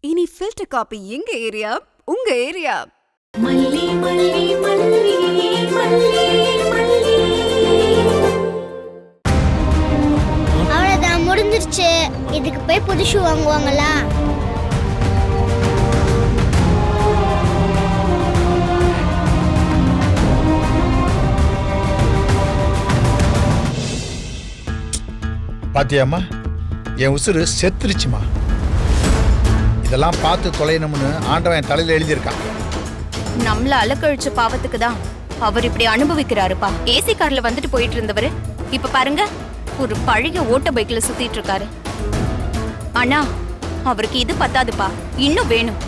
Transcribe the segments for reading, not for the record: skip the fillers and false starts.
இனி filter coffee எங்க area, உங்க ஏரியா. மல்லி மல்லி மல்லி மல்லி மல்லி. அவ்வளவுதான், முடிஞ்சிருச்சு. இதுக்கு போய் புது ஷூ வாங்குவாங்களா? பாத்தியாம்மா, என் உசுறு செத்துருச்சுமா. இதெல்லாம் பார்த்து தொலையணும்னு ஆண்டவன் என் தலையில எழுதியிருக்கான். நம்மள அலக்கழிச்ச பாவத்துக்கு தான் அவர் இப்படி அனுபவிக்கிறாருப்பா. ஏசி கார்ல வந்துட்டு போயிட்டு இருந்தவரு இப்ப பாருங்க, ஒரு பழைய ஓட்ட பைக்ல சுத்திட்டு இருக்காரு. ஆனா அவருக்கு இது பத்தாதுப்பா, இன்னும் வேணும்.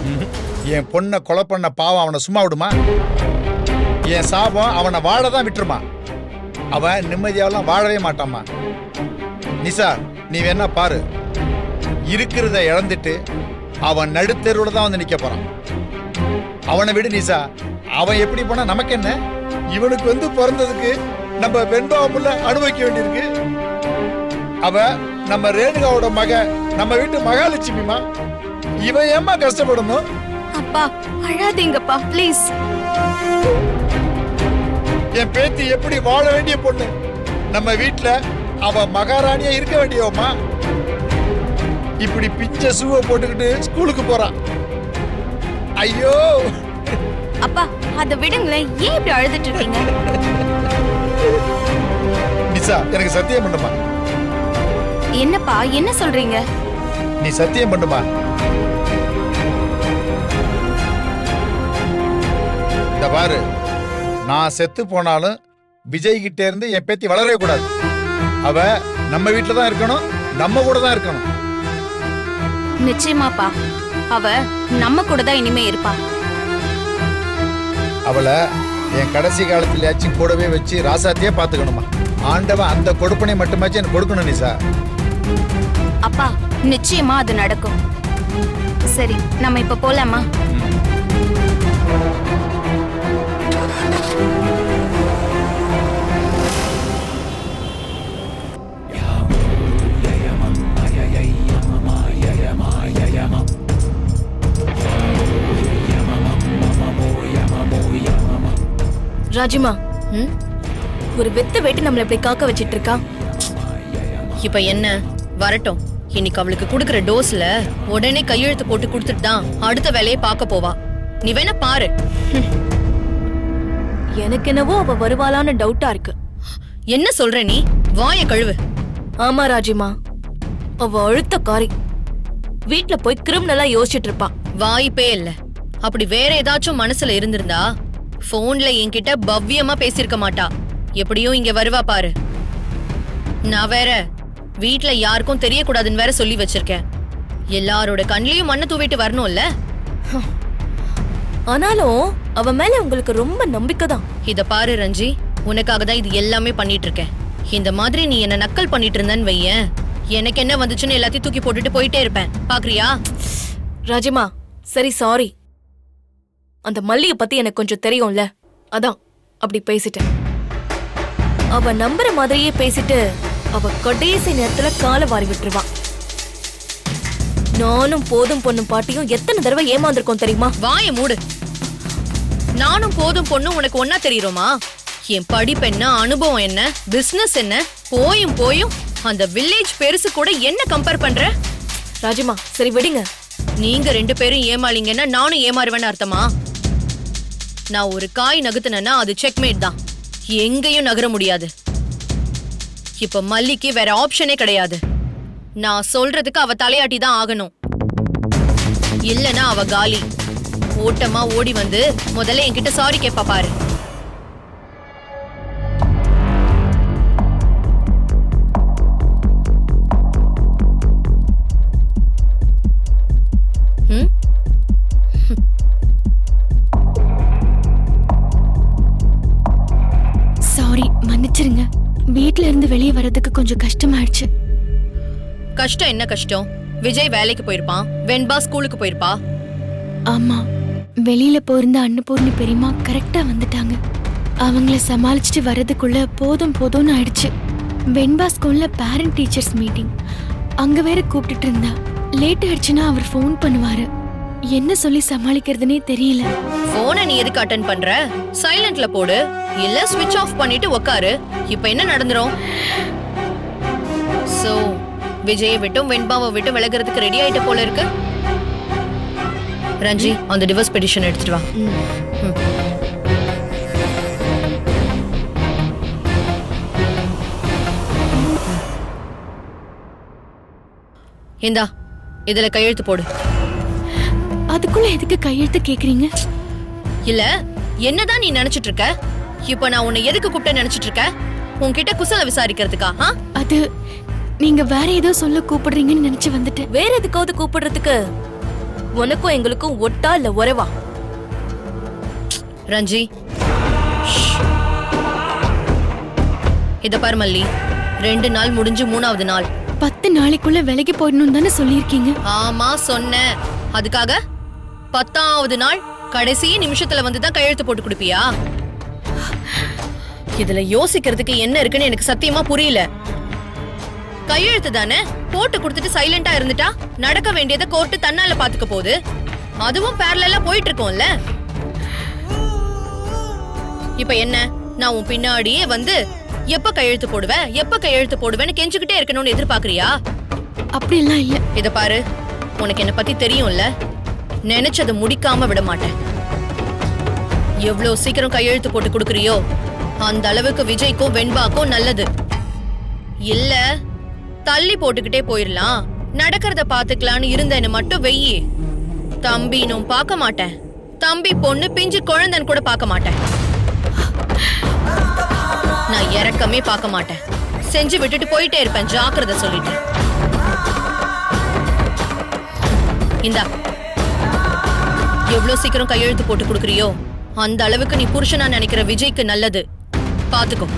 என் பொண்ணை கொலை பண்ண பாவம் அவனை சும்மா விடுமா? என் சாபம் அவனை வாழதான் விட்டுருமா. அவன் நிம்மதியாவெல்லாம் வாழவே மாட்டாமா. நிசா, நீ வேணா பாரு, இருக்கிறத இழந்துட்டு அவன் நடுத்தெருவுல தான் வந்து நிக்க போறான். அவனை விடு நிசா, அவன் எப்படி போனா நமக்கு என்ன? இவனுக்கு வந்து பிறந்ததுக்கு நம்ம வெண்பாவமுள்ள அனுபவிக்க வேண்டியிருக்கு. அவ நம்ம ரேணுகாவோட மக, நம்ம வீட்டு மகாலட்சுமிமா. இவன் ஏமா கஷ்டப்படணும்? அப்பா அழாதீங்கப்பா ப்ளீஸ். என் பேத்தி எப்படி வாழ வேண்டிய பொண்ணு, நம்ம வீட்டுல அவ மகாராணியா இருக்க வேண்டியவமா. இப்படி பிஞ்ச சூவை போட்டுக்கிட்டு ஸ்கூலுக்கு போறான். ஐயோ அப்பா அத விடுங்களேன், ஏன் இப்படி அழுதுட்டு இருக்கீங்க? நிசா, எனக்கு சத்தியம் பண்ணுமா. என்னப்பா என்ன சொல்றீங்க? நீ சத்தியம் பண்ணுமா. இந்த பாரு, நான் செத்து போனாலும் விஜய் கிட்ட இருந்து என் பேத்தி வளரவே கூடாது. அவ நம்ம வீட்டுல தான் இருக்கணும், நம்ம கூட தான் இருக்கணும். நிச்சயமாப்பா, அவ நம்ம கூட தான் இனிமே இருப்பா. அவளை என் கடைசி காலத்திலயாச்சும் கூடவே வச்சு ராசாத்தியே பாத்துக்கணுமா. ஆண்டவன் அந்த கொடுப்பனை மட்டுமாச்சும் எனக்கு கொடுக்கணும் நிசா. அப்பா நிச்சயமா அது நடக்கும். சரி, நம்ம இப்ப போலாமா? ராஜிமா, ஒரு வெத்த வேட்டு நம்மள இப்படி காக்க வச்சிட்டு இருக்கா. இப்ப என்ன வரட்டும், இன்னைக்கு அவளுக்கு குடுக்கற டோஸ்ல உடனே கையெழுத்து போட்டு கொடுத்துட்டு தான் அடுத்த வேலையை பார்க்க போவா. நீ வேணா பாரு. எனக்கு என்னவோ அவ வருவாளான்னு டவுட்டா இருக்கு. என்ன சொல்ற நீ? வாய கழுவு. ஆமா ராஜிமா, அவ அழுத்த காரி. வீட்ல போய் கிரிமினலா யோசிச்சுட்டு இருப்பா. வாய்ப்பே இல்ல. அப்படி வேற ஏதாச்சும் மனசுல இருந்திருந்தா போன்ல என்கிட்ட பவ்யமா பேசிருக்க மாட்டா. எப்படியும் இங்க வருவா பாரு. நான் வேற வீட்ல யாருக்கும் தெரியக்கூடாதுன்னு வேற சொல்லி வச்சிருக்கேன். எல்லாரோட கண்ணிலையும் மண்ணை தூவிட்டு வரணும்ல. ஆனாலும் அவ மேல உங்களுக்கு ரொம்ப நம்பிக்கை தான். இத பாரு ரஞ்சி, உனக்காக தான் இது எல்லாமே பண்ணிட்டு இருக்கேன். இந்த மாதிரி நீ என்ன நக்கல் பண்ணிட்டு இருந்தன்னு வையேன், எனக்கு என்ன வந்துச்சுன்னு எல்லாத்தையும் தூக்கி போட்டுட்டு போயிட்டே இருப்பேன். பாக்குறியா? ராஜிமா, சரி சாரி. அந்த மல்லிகை பத்தி எனக்கு கொஞ்சம் தெரியும்ல, அதான் அப்படி பேசிட்டேன். அவ நம்புற மாதிரியே பேசிட்டு அவ கடைசி நேரத்துல காலை வாரி விட்டுருவான். நானும் போதும் பொண்ணும் பாட்டியும் எத்தனை தடவை ஏமாந்திருக்கோம் தெரியுமா? வாய மூடு. நானும் போதும் பொண்ணும் உனக்கு ஒன்னா தெரியுமா? என் படிப்பு என்ன, அனுபவம் என்ன, பிசினஸ் என்ன, போயும் போயும் அந்த வில்லேஜ் பெருசு கூட என்ன கம்பேர் பண்ற? ராஜிமா, சரி விடுங்க. நீங்க ரெண்டு பேரும் ஏமாளிங்கன்னா நானும் ஏமாறுவேன்னு அர்த்தமா? நான் ஒரு காய் நகுத்துனா அது செக்மேட் தான், எங்கேயும் நகர முடியாது. இப்ப மல்லிக்கு வேற ஆப்ஷனே கிடையாது. நான் சொல்றதுக்கு அவ தலையாட்டி தான் ஆகணும், இல்லனா அவ காலி. ஓட்டமா ஓடி வந்து முதல்ல என்கிட்ட சாரி கேப்பா பாரு. சாரி, மன்னிச்சிருங்க. வீட்ல இருந்து வெளியே வர்றதுக்கு கொஞ்சம் கஷ்டமாயிடுச்சு. கஷ்டம் என்ன கஷ்டம்? விஜய் வேலைக்கு போயிருப்பான், வெண்பா ஸ்கூலுக்கு போயிருப்பா. ஆமா, வெளியில போயிருந்த அன்னபூர்ணி பெரியமா கரெக்டா வந்துட்டாங்க. அவங்கள சமாளிச்சுட்டு வர்றதுக்குள்ள போதும் போதும்னு ஆயிடுச்சு. வெண்பா ஸ்கூல்ல பேரண்ட் டீச்சர்ஸ் மீட்டிங், அங்க வேற கூப்பிட்டுட்டு இருந்தா. லேட் ஆயிடுச்சுன்னா அவர் ஃபோன் பண்ணுவாரு. என்ன சொல்லி சமாளிக்கிறதுனே தெரியல. போனை நீ எதுக்கு அட்டென்ட் பண்ற? சைலண்ட்ல போடு, இல்ல ஸ்விட்ச் ஆஃப் பண்ணிட்டு உட்காரு. இப்ப என்ன நடந்துரும்? சோ விஜயை விட்டும் வெண்பாவை விட்டு விலகிறதுக்கு ரெடி ஆயிட்ட போல இருக்கு. ரஞ்சி, அந்த டிவோர்ஸ் பெட்டிஷன் எடுத்துட்டு வா. ம். இந்தா, இதுல கையெழுத்து போடு. அதுக்குள்ள எதுக்கு கையெழுத்து கேக்குறீங்க? இல்ல, என்னதான் நீ நினைச்சிட்டு இருக்க? இப்ப நான் உன்னை எதுக்கு கூப்பிட்டு நினைச்சிட்டு இருக்க? உன்கிட்ட குசல விசாரிக்கிறதுக்கா? அது நீங்க வேற ஏதோ சொல்ல கூப்பிடுறீங்கன்னு நினைச்சு வந்துட்டேன். வேற எதுக்காவது கூப்பிடுறதுக்கு உனக்கும் எங்களுக்கும் ஒட்டா இல்ல உறவா? ரஞ்சி, இத பாரு மல்லி, 2 நாள் முடிஞ்சு 3வது நாள். 10 நாளைக்குள்ள விலைக்கு போயிடணும் தானே சொல்லியிருக்கீங்க. ஆமா சொன்னேன். அதுக்காக 10வது நாள் கடைசி நிமிஷத்துல வந்துதான் கையெழுத்து போட்டு கொடுப்பியா? இதுல யோசிக்கிறதுக்கு என்ன இருக்குன்னு எனக்கு சத்தியமா புரியல. கையெழுத்து தானே போட்டு கொடுத்துட்டு சைலண்டா இருந்துட்டா நடக்க வேண்டியதை கோர்ட்டு தன்னால பாத்துக்க போகுது. அதுவும் பேரலா போயிட்டு இருக்கோம்ல. இப்ப என்ன, நான் உன் பின்னாடியே வந்து எப்ப கையெழுத்து போடுவ எப்ப கையெழுத்து போடுவேன்னு கெஞ்சுக்கிட்டே இருக்கணும்னு எதிர்பார்க்கறியா? அப்படி எல்லாம் இல்ல. இத பாரு, உனக்கு என்ன பத்தி தெரியும்ல. நினைச்சதை முடிக்காம விட மாட்டேன். எவ்வளவு சீக்கிரம் கையெழுத்து போட்டு கொடுக்கறியோ அந்த அளவுக்கு விஜய்க்கும் வெண்பாக்கும் நல்லது. இல்ல தள்ளி போட்டுக்கிட்டே போயிடலாம், நடக்கிறத பாத்துக்கலான்னு இருந்தேன்னு மட்டும் வெயி. தம்பினும் பார்க்க மாட்டேன், தம்பி பொண்ணு பிஞ்சு குழந்தைன்னு கூட பார்க்க மாட்டேன். நான் இறக்கமே பார்க்க மாட்டேன். செஞ்சு விட்டுட்டு போயிட்டே இருப்பேன். ஜாக்கிரதை சொல்லிட்டேன். இந்தா, எவ்வளவு சீக்கிரம் கையெழுத்து போட்டு கொடுக்கறியோ அந்த அளவுக்கு நீ புருஷனா நினைக்கிற விஜய்க்கு நல்லது. பாத்துக்கோ.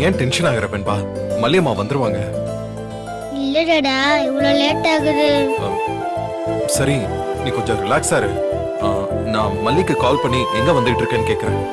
ஏன் டென்ஷன் ஆகுற பெண்பா? மல்லியம்மா வந்துருவாங்க. இல்ல டாடா, இவ்வளவு லேட் ஆகுது. சரி, நீ கொஞ்சம் ரிலாக்ஸா இரு. நான் மல்லிக்கு கால் பண்ணி எங்க வந்துட்டு இருக்கேன்னு கேக்குறேன்.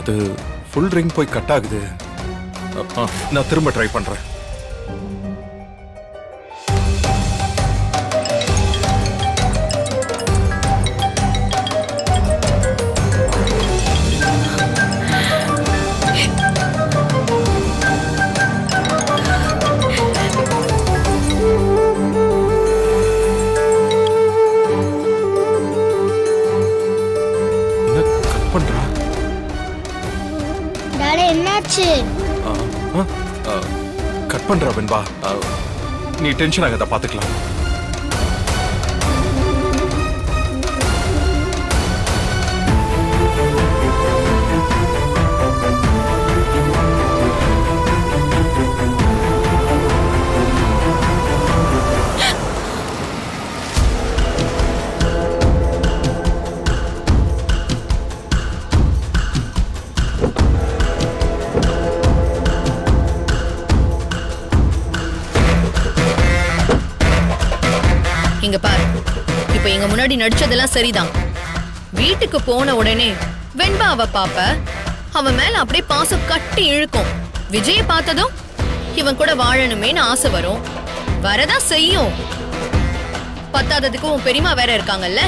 அது ஃபுல் ரிங் போய் கட் ஆகுது. நான் திரும்ப ட்ரை பண்றேன். என்னாச்சு? கட் பண்ற வெண்பா, நீ டென்ஷன் ஆகாத, பாத்துக்கலாம். இங்க பாரு, இப்ப எங்க முன்னாடி நடிச்சதெல்லாம் சரிதான். வீட்டுக்கு போன உடனே வெண்பாவை பாப்ப, அவன் மேல அப்படியே பாசம் கட்டி இழுக்கும். விஜய பார்த்ததும் இவன் கூட வாழணுமேனு ஆசை வரும். வரதான் செய்யும். பத்தாததுக்கு உன் பெரியமா வேற இருக்காங்கல்ல,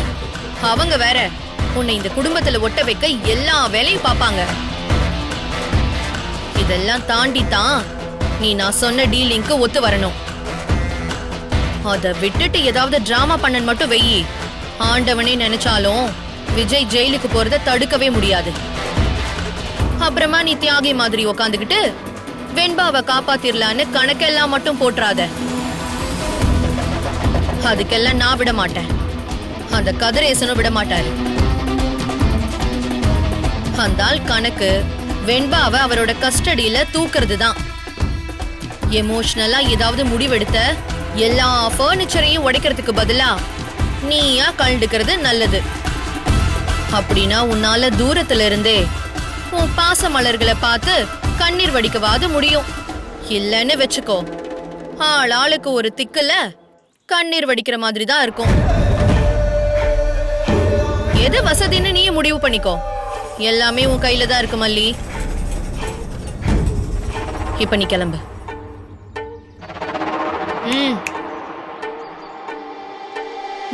அவங்க வேற உன்னை இந்த குடும்பத்துல ஒட்ட வைக்க எல்லா வேலையும் பாப்பாங்க. இதெல்லாம் தாண்டி தான் நீ நான் சொன்ன டீலிங்க்கு ஒத்து வரணும். அத விட்டுட்டு ஏதாவது டிராமா பண்ணன் மட்டும் வெயி. ஆண்டவனே நினைச்சாலும் விஜய் ஜெயிலுக்கு போறத தடுக்கவே முடியாது. அப்புறமா நீ தியாகி மாதிரி உக்காந்துக்கிட்டு வெண்பாவை காப்பாத்திரலான்னு கணக்கெல்லாம் மட்டும் போட்டுறாத. அதுக்கெல்லாம் நான் விட மாட்டேன். அந்த கதிரேசனும் விட மாட்டாரு. அந்த ஆள் கணக்கு வெண்பாவை அவரோட கஸ்டடியில தூக்குறது தான். எமோஷனலா ஏதாவது முடிவெடுத்த எல்லா பர்னிச்சரையும் உடைக்கிறதுக்கு பதிலா நீயா கழண்டுக்கிறது நல்லது. அப்படின்னா உன்னால தூரத்துல இருந்தே உன் பாச மலர்களை பார்த்து கண்ணீர் வடிக்கவாது முடியும். இல்லன்னு வச்சுக்கோ, ஆளுக்கு ஒரு திக்குல கண்ணீர் வடிக்கிற மாதிரி தான் இருக்கும். எது வசதின்னு நீ முடிவு பண்ணிக்கோ. எல்லாமே உன் கையில தான் இருக்கு மல்லி. இப்ப நீ கிளம்பு.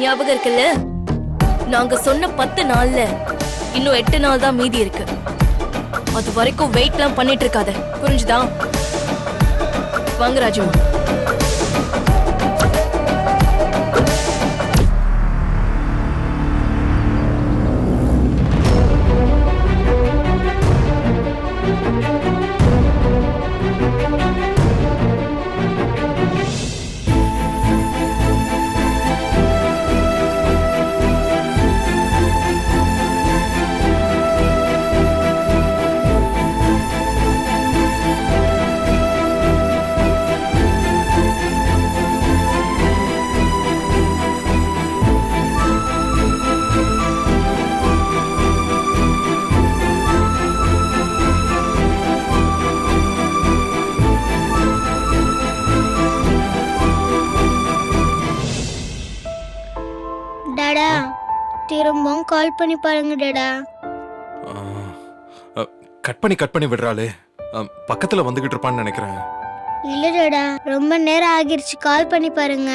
ஞாபகம் இருக்குல்ல, நாங்க சொன்ன 10 நாள்ல இன்னும் 8 நாள் தான் மீதி இருக்கு. அது வரைக்கும் வெயிட்லாம் பண்ணிட்டு இருக்காத, புரிஞ்சுதா? வாங்க ராஜுமா. டாடா திரும்பவும் கால் பண்ணி பாருங்க டாடா. கட் பண்ணி விடுறாளே. பக்கத்துல வந்துகிட்டு இருப்பான்னு நினைக்கிறேன். இல்ல டாடா, ரொம்ப நேரம் ஆகிருச்சு, கால் பண்ணி பாருங்க.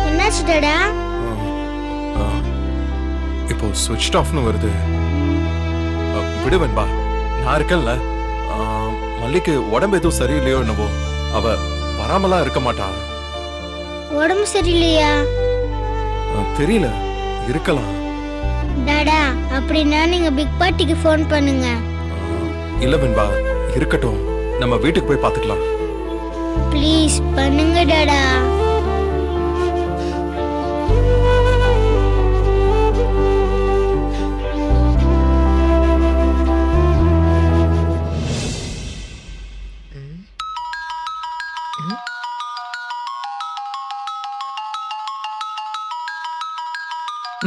என்னாச்சு டாடா? இப்போ சுவிட்ச் ஆஃப்னு வருது. விடுவேன்பா, நான் இருக்கேன்ல. மல்லிக்கு உடம்பு எதுவும் சரியில்லையோ என்னவோ, அவ வராமலாம் இருக்க மாட்டா. உடம்பு சரியில்லையா? தெரியல, இருக்கலாம். டாடா அப்படின்னா நீங்க பிக் பார்ட்டிக்கு ஃபோன் பண்ணுங்க. இல்ல வெண்பா, இருக்கட்டும், நம்ம வீட்டுக்கு போய் பாத்துக்கலாம். ப்ளீஸ் பண்ணுங்க டாடா.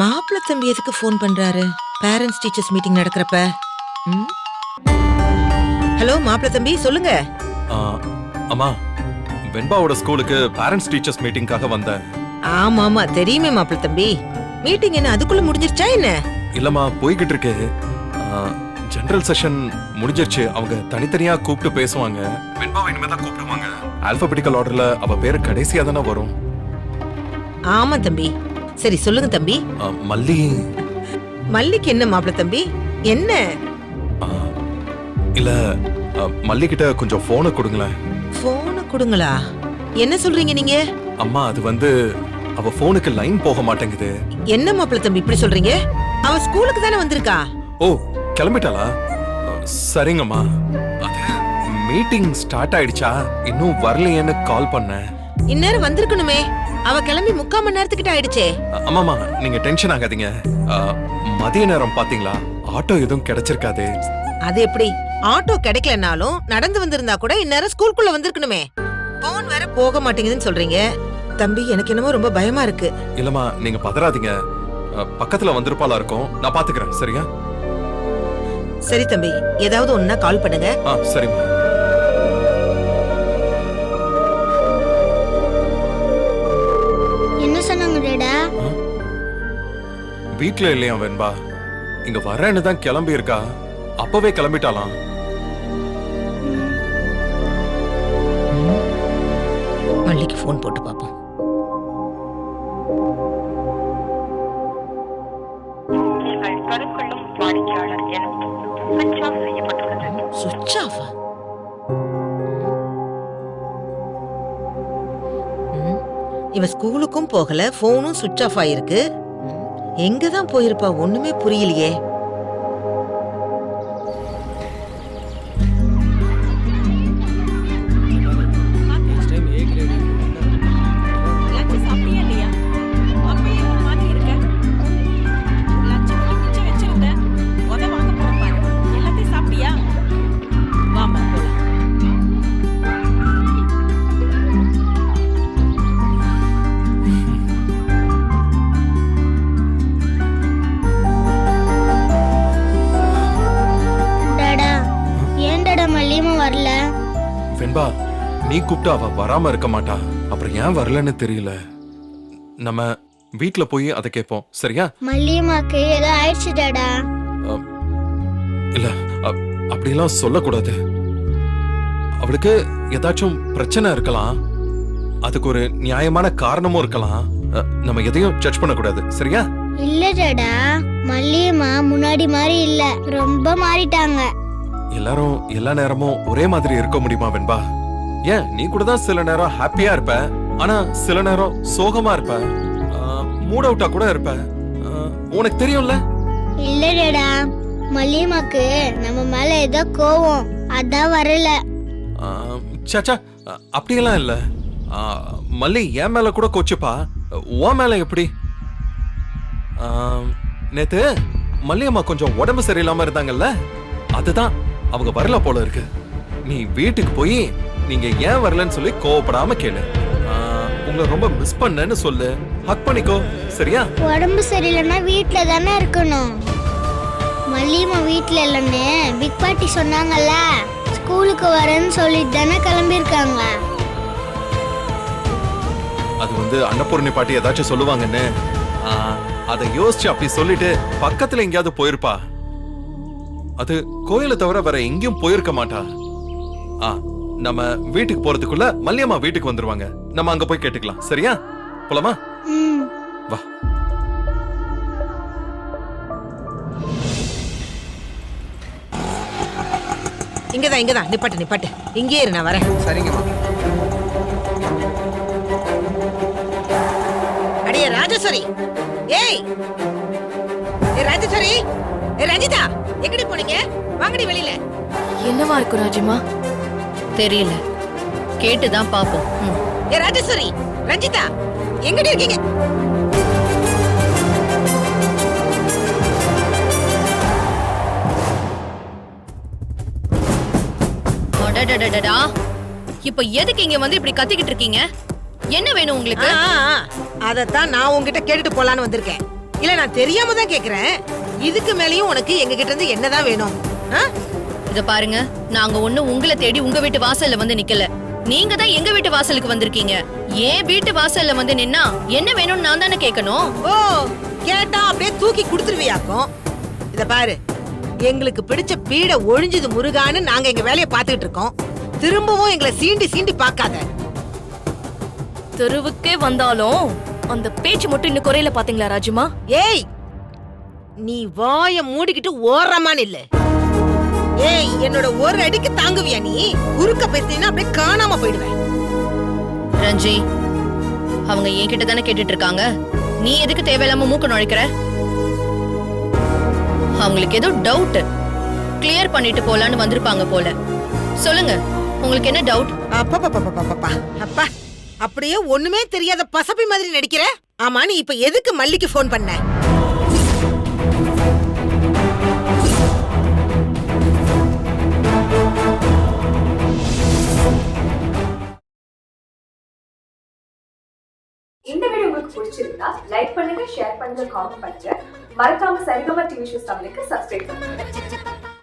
மாப்பிள்ள தம்பி எதுக்கு ஃபோன் பண்றாரு? பேரண்ட்ஸ் டீச்சர்ஸ் மீட்டிங் நடக்கிறப்ப. ஹலோ மாப்பிள்ள தம்பி, சொல்லுங்க. அம்மா, வெண்பாவோட ஸ்கூலுக்கு பேரண்ட்ஸ் டீச்சர்ஸ் மீட்டிங்காக வந்தேன். ஆமா ஆமா தெரியுமே மாப்பிள்ள தம்பி. மீட்டிங் என்ன அதுக்குள்ள முடிஞ்சிருச்சா என்ன? இல்லம்மா, போய்கிட்டு இருக்கு. ஜெனரல் செஷன் முடிஞ்சிருச்சு. அவங்க தனித்தனியா கூப்பிட்டு பேசுவாங்க. வெண்பாவை இனிமே தான் கூப்பிடுவாங்க. ஆல்பபெட்டிக்கல் ஆர்டர்ல அவ பேரு கடைசியா தானே வரும். ஆமா தம்பி. சரி சொல்லுங்க தம்பி. மல்லிக்கு என்ன மாப்பிள்ள தம்பி? என்ன? இல்ல, மல்லி கிட்ட கொஞ்சம் போனை கொடுங்களேன். போனை கொடுங்களா? என்ன சொல்றீங்க நீங்க? அம்மா, அது வந்து அவ போனுக்கு லைன் போக மாட்டேங்குது. என்ன மாப்பிள்ள தம்பி இப்படி சொல்றீங்க? அவ ஸ்கூலுக்கு தானே வந்திருக்கா. ஓ, கிளம்பிட்டாளா? சரிங்கம்மா. அது மீட்டிங் ஸ்டார்ட் ஆயிடுச்சா, இன்னும் வரலையேன்னு கால் பண்ணேன். இந்நேரம் வந்திருக்கணுமே. அவ கிளம்பி 3/4 மணி நேரத்துக்கிட்ட ஆயிடுச்சே. அம்மாமா, நீங்க டென்ஷன் ஆகாதீங்க. மதிய நேரம் பாத்தீங்களா, ஆட்டோ எதுவும் கிடைச்சிருக்காது. அது எப்படி? ஆட்டோ கிடைக்கலனாலும் நடந்து வந்திருந்தா கூட இந்நேரம் ஸ்கூலுக்குள்ள வந்திருக்கணுமே. போன் வேற போக மாட்டேங்குதுன்னு சொல்றீங்க. தம்பி, எனக்கு என்னமோ ரொம்ப பயமா இருக்கு. இல்லம்மா, நீங்க பதறாதீங்க. பக்கத்துல வந்திருப்பாளா இருக்கும், நான் பாத்துக்கிறேன். சரியா? சரி தம்பி, ஏதாவது ஒன்னா கால் பண்ணுங்க. சரிம்மா. என்ன சொன்னாங்க டேடா? வீட்ல இல்லையா வெண்பா, இங்க வரேன்னு தான் கிளம்பி இருக்கா. அப்பவே கிளம்பிட்டாலாம். மல்லிக்கு போன் போட்டு பாப்போம். சுவிட்ச் ஆஃப். இவ ஸ்கூலுக்கும் போகல, போனும் சுவிட்ச் ஆஃப் ஆயிருக்கு. எங்கதான் போயிருப்பா, ஒண்ணுமே புரியலையே. வெண்பா, நீ கூப்பிட்டு அவ வராம இருக்க மாட்டா. அப்புறம் ஏன் வரலன்னு தெரியல. நம்ம வீட்ல போய் அதை கேட்போம். சரியா? மல்லியம்மாக்கு ஏதோ ஆயிடுச்சு டாடா. இல்ல, அப்படிலாம் சொல்லக்கூடாது. அவளுக்கு ஏதாச்சும் பிரச்சனை இருக்கலாம், அதுக்கு ஒரு நியாயமான காரணமும் இருக்கலாம். நம்ம எதையும் ஜட்ஜ் பண்ணக்கூடாது. சரியா? இல்ல டாடா, மல்லியம்மா முன்னாடி மாதிரி இல்ல, ரொம்ப மாறிட்டாங்க. எல்லாரும் எல்லா நேரமும் ஒரே மாதிரி இருக்க முடியுமா வெண்பா? ஏன், நீ கூட தான் சில நேரம் ஹாப்பியா இருப்ப, ஆனா சில நேரம் சோகமா இருப்ப, மூட் அவுட்டா கூட இருப்ப. உனக்கு தெரியும்ல. இல்ல டாடா, மல்லியம்மாக்கு நம்ம மேல ஏதோ கோவம், அதான் வரல. சாச்சா, அப்படியெல்லாம் இல்ல. மல்லி என் மேல கூட கோச்சுப்பா, உன் மேல எப்படி? நேத்து மல்லியம்மா கொஞ்சம் உடம்பு சரியில்லாம இருந்தாங்கல்ல, அதுதான் அவங்க வரல போல இருக்கு. நீ வீட்டுக்கு போய் நீங்க ஏன் வரலன்னு சொல்லி கோவப்படாம கேளு. உங்களை ரொம்ப மிஸ் பண்ணேன்னு சொல்லு, ஹக் பண்ணிக்கோ. சரியா? உடம்பு சரியில்லைன்னா வீட்ல தானே இருக்கணும். மல்லியம்மா வீட்ல இல்லைன்னு பிக் பாட்டி சொன்னாங்கல்ல, ஸ்கூலுக்கு வரேன்னு சொல்லிட்டு தானே கிளம்பியிருக்காங்க. அது அன்னபூர்ணி பாட்டி ஏதாச்சும் சொல்லுவாங்கன்னு அதை யோசிச்சு அப்படி சொல்லிட்டு பக்கத்துல எங்கேயாவது போயிருப்பா. அது கோயிலை தவிர வேற எங்கேயும் போயிருக்க மாட்டா. நம்ம வீட்டுக்கு போறதுக்குள்ள மல்லியம்மா வீட்டுக்கு வந்துருவாங்க. நம்ம அங்க போய் கேட்டுக்கலாம். சரியா? போலாமா? வா. இங்கதான் நிப்பாட்டு. இங்கே இரு, நான் வரேன். சரிங்கம்மா. அடியே ராஜேஸ்வரி, ஏய் ராஜேஸ்வரி, ரஞ்சிதா, எங்கடி போனீங்க? வாங்கடி வெளியில. என்னவா இருக்கும் ராஜிமா? தெரியல, கேட்டுதான் பாப்போம். ராஜேஸ்வரி, ரஞ்சிதா, எங்கடி இருக்கீங்க? அடடடடடா, இப்ப எதுக்கு இங்க இப்படி கத்திக்கிட்டு இருக்கீங்க? என்ன வேணும் உங்களுக்கு? அதத்தான் நான் உங்ககிட்ட கேட்டுட்டு போலான்னு வந்திருக்கேன். இல்ல, நான் தெரியாம தான் கேக்குறேன். இதுக்கு மேலயும் உனக்கு எங்க கிட்ட இருந்து என்னதான் வேணும்? இத பாருங்க, நாங்க ஒண்ணு உங்களை தேடி உங்க வீட்டு வாசல்ல நிக்கல. நீங்க தான் எங்க வீட்டு வாசலுக்கு வந்திருக்கீங்க. ஏன் வீட்டு வாசல்ல நின்னா என்ன வேணும்னு நான் தானே கேட்கணும். ஓ, கேட்டா அப்படியே தூக்கி கொடுத்துருவியாக்கும். இத பாரு, எங்களுக்கு பிடிச்ச பீட ஒழிஞ்சது முருகான்னு நாங்க எங்க வேலையை பார்த்துக்கிட்டு இருக்கோம். திரும்பவும் எங்களை சீண்டி பார்க்காத. தெருவுக்கே வந்தாலும் அந்த பேச்சு மட்டும் இன்னும் குறையில பாத்தீங்களா ராஜிமா? ஏய், நீ வாய மூடிக்கிட்டு ஓரமான்னு இல்ல. ஏய், என்னோட ஒரு அடிக்கு தாங்குவியா நீ? குறுக்க பேசினா அப்படியே காணாம போயிடுவேன். ரஞ்சி, அவங்க என்கிட்ட தானே கேட்டுட்டு இருக்காங்க. நீ எதுக்கு தேவையில்லாம மூக்க நுழைக்கிற? அவங்களுக்கு ஏதோ டவுட், கிளியர் பண்ணிட்டு போலான்னு வந்திருப்பாங்க போல. சொல்லுங்க, உங்களுக்கு என்ன டவுட்? அப்பா, அப்படியே ஒண்ணுமே தெரியாத பசப்பி மாதிரி நடிக்கிற. ஆமா, நீ இப்ப எதுக்கு மல்லிக்கு போன் பண்ண? இந்த வீடியோ உங்களுக்கு உங்களுக்கு பிடிச்சிருந்தா லைக் பண்ணுங்க, ஷேர் பண்ணுங்க, காமெண்ட் பண்ணுங்க. மறக்காம சரிகமா டிவி ஷோஸ் தமிழுக்கு சப்ஸ்கிரைப் பண்ணுங்க.